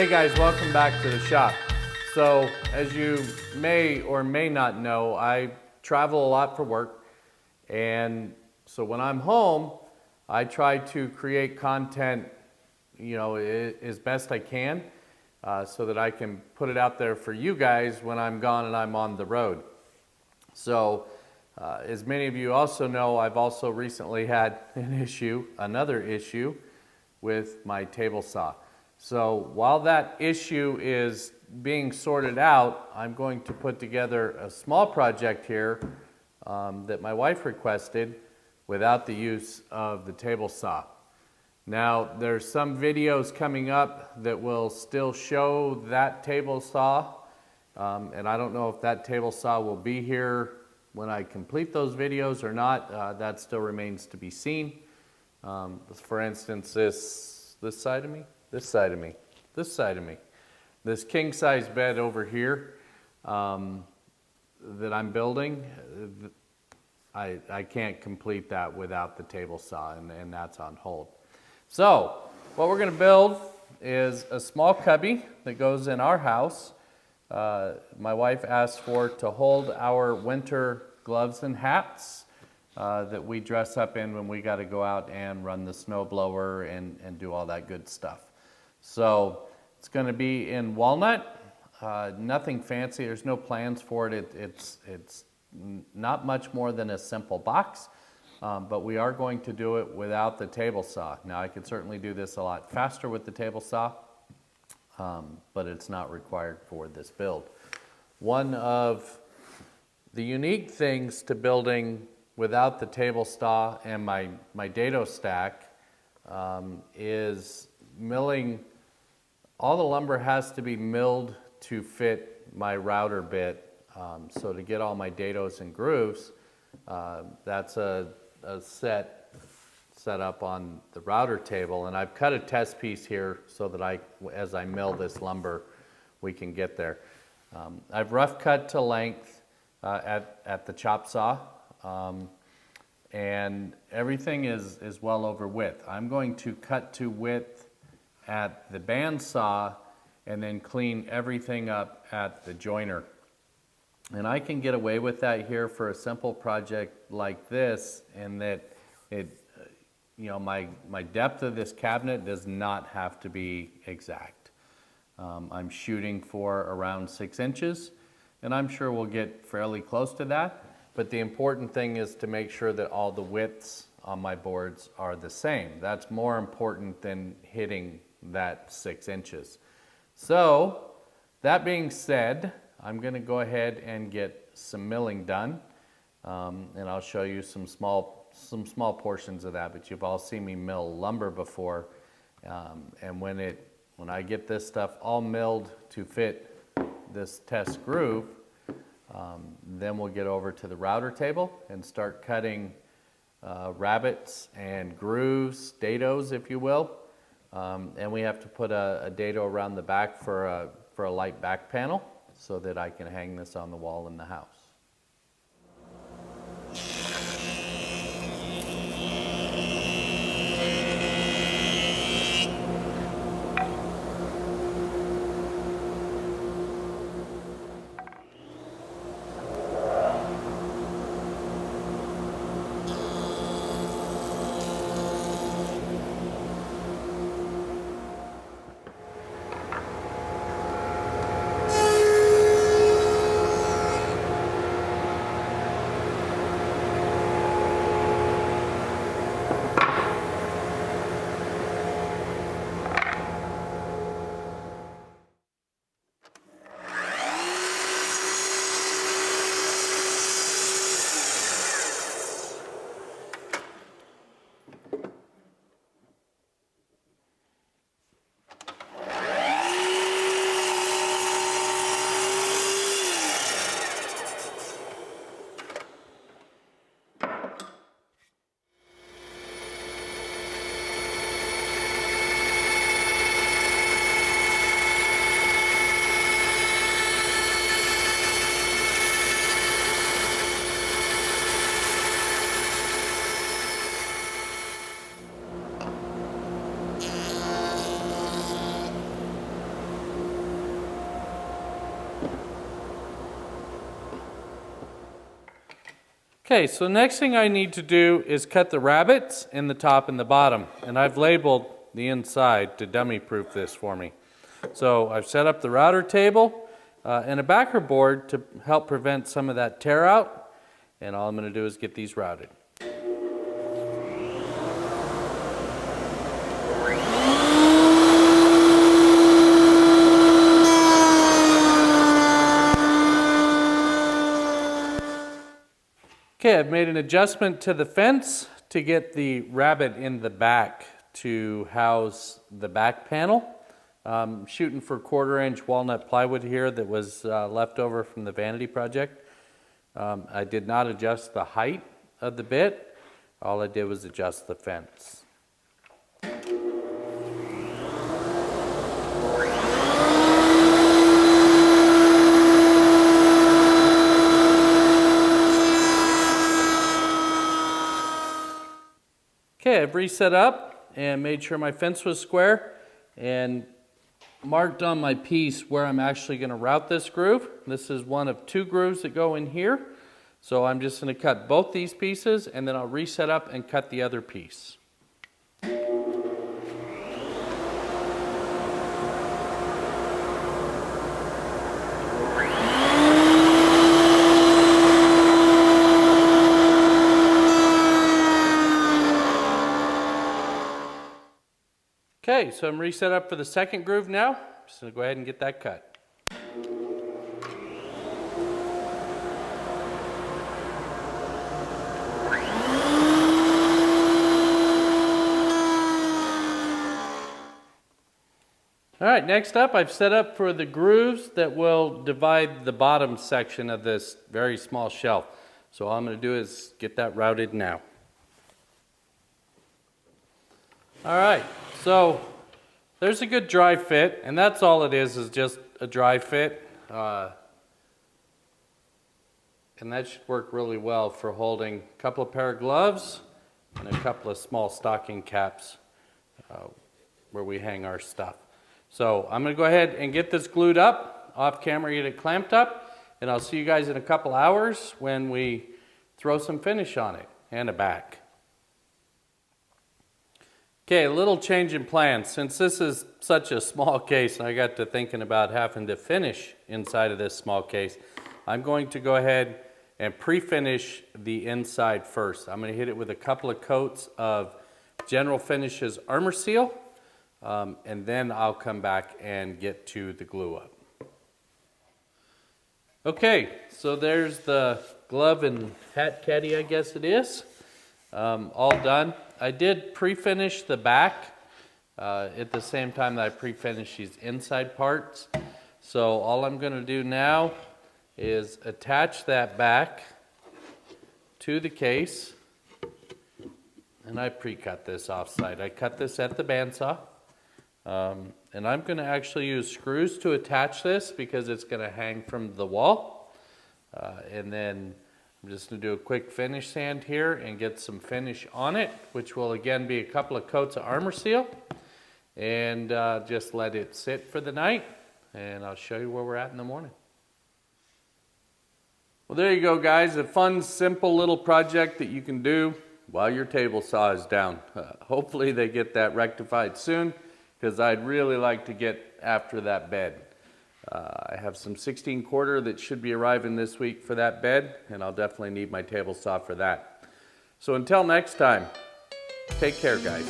Hey guys, welcome back to the shop. So as you may or may not know, I travel a lot for work, and so when I'm home, I try to create content, as best I can, so that I can put it out there for you guys when I'm gone and I'm on the road. So as many of you also know, I've also recently had another issue with my table saw. So while that issue is being sorted out, I'm going to put together a small project here that my wife requested without the use of the table saw. Now, there's some videos coming up that will still show that table saw, and I don't know if that table saw will be here when I complete those videos or not. That still remains to be seen. For instance, this side of me, this side of me, this side of me. This king-size bed over here that I'm building, I can't complete that without the table saw, and that's on hold. So what we're going to build is a small cubby that goes in our house. My wife asked for to hold our winter gloves and hats that we dress up in when we got to go out and run the snow blower and do all that good stuff. So it's going to be in walnut, nothing fancy. There's no plans for it. It's not much more than a simple box, but we are going to do it without the table saw. Now I could certainly do this a lot faster with the table saw, but it's not required for this build. One of the unique things to building without the table saw and my dado stack is milling. All the lumber has to be milled to fit my router bit. So to get all my dados and grooves, that's a set up on the router table. And I've cut a test piece here so that as I mill this lumber, we can get there. I've rough cut to length at the chop saw. And everything is well over width. I'm going to cut to width at the bandsaw and then clean everything up at the joiner. And I can get away with that here for a simple project like this, in that my depth of this cabinet does not have to be exact. I'm shooting for around 6 inches, and I'm sure we'll get fairly close to that. But the important thing is to make sure that all the widths on my boards are the same. That's more important than hitting that 6 inches. So that being said, I'm going to go ahead and get some milling done, and I'll show you some small portions of that. But you've all seen me mill lumber before, and when I get this stuff all milled to fit this test groove, then we'll get over to the router table and start cutting rabbets and grooves, dados, if you will. And we have to put a dado around the back for a light back panel so that I can hang this on the wall in the house. Okay, so next thing I need to do is cut the rabbets in the top and the bottom. And I've labeled the inside to dummy proof this for me. So I've set up the router table and a backer board to help prevent some of that tear out. And all I'm going to do is get these routed. Okay, I've made an adjustment to the fence to get the rabbet in the back to house the back panel. Shooting for 1/4-inch walnut plywood here that was left over from the vanity project. I did not adjust the height of the bit. All I did was adjust the fence. Okay, I've reset up and made sure my fence was square and marked on my piece where I'm actually going to route this groove. This is one of 2 grooves that go in here. So I'm just going to cut both these pieces and then I'll reset up and cut the other piece. Okay, so I'm reset up for the second groove now. Just going to go ahead and get that cut. All right, next up I've set up for the grooves that will divide the bottom section of this very small shelf. So all I'm going to do is get that routed now. All right, so there's a good dry fit, and that's all it is just a dry fit. And that should work really well for holding a couple of pair of gloves and a couple of small stocking caps where we hang our stuff. So I'm going to go ahead and get this glued up, off camera, get it clamped up, and I'll see you guys in a couple hours when we throw some finish on it and a back. Okay, a little change in plans. Since this is such a small case, and I got to thinking about having to finish inside of this small case, I'm going to go ahead and pre-finish the inside first. I'm going to hit it with a couple of coats of General Finishes Armor Seal, and then I'll come back and get to the glue up. Okay, so there's the glove and hat caddy, I guess it is, all done. I did pre-finish the back at the same time that I pre-finished these inside parts. So all I'm going to do now is attach that back to the case. And I pre-cut this off-site. I cut this at the bandsaw. And I'm going to actually use screws to attach this because it's going to hang from the wall. And then I'm just going to do a quick finish sand here and get some finish on it, which will again be a couple of coats of Armor Seal. And just let it sit for the night. And I'll show you where we're at in the morning. Well, there you go, guys. A fun, simple little project that you can do while your table saw is down. Hopefully they get that rectified soon, because I'd really like to get after that bed. I have some 16/4 that should be arriving this week for that bed, and I'll definitely need my table saw for that. So until next time, take care, guys.